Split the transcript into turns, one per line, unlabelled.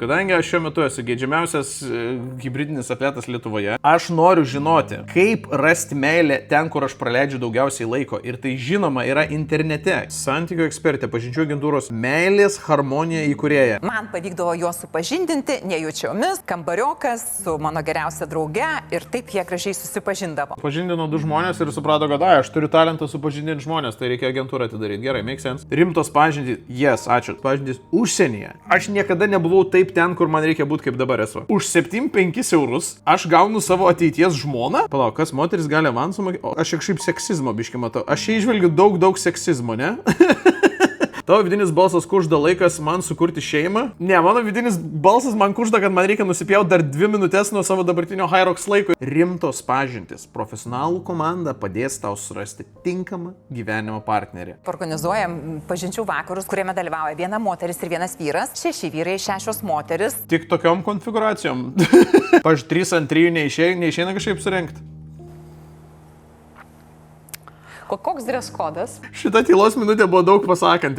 kadangi aš šiuo metu esu geidžiamiausias hybridinis atletas Lietuvoje, aš noriu žinoti, kaip rasti meilę ten, kur aš praleidžiu daugiausiai laiko. Ir tai žinoma yra internete. Santykių ekspertė, pažinčių agentūros meilės harmonija įkūrėja.
Man pavykdavo juos supažindinti nejučiomis, kambariokas su mano geriausia drauge ir taip jie gražiai susipažindavo.
Pažindino 2 žmonės ir suprato, kad aš turiu talentą supažindinti žmonės, tai reikia agentūrą atidaryti. Gerai, make sense. Rimtos pažintys, yes, ačiū. Pažintys užsienyje. Aš niekada nebuvau taip ten, kur man reikia būti, kaip dabar esu. Už 7-5 eurus aš gaunu savo ateities žmoną. Palauk, kas moteris gali avansų mokėti? Aš kažkaip seksizmo biškį matau. Aš čia išvelgiu daug seksizmo, ne? Tavo vidinis balsas kužda laikas man sukurti šeimą? Ne, mano vidinis balsas man kužda, kad man reikia nusipjauti dar 2 minutės nuo savo dabartinio Hyrox laiko. Rimtos pažintys. Profesionalų komanda padės tau surasti tinkamą gyvenimo partnerį.
Organizuojam pažinčių vakarus, kuriame dalyvauja 1 moteris ir 1 vyras, 6 vyrai, 6 moteris.
Tik tokiom konfiguracijom. Pavyzdžiui, 3 ant 3 neišeina kažkaip surengti.
Koks dress kodas?
Šita tylos minutė buvo daug pasakanti.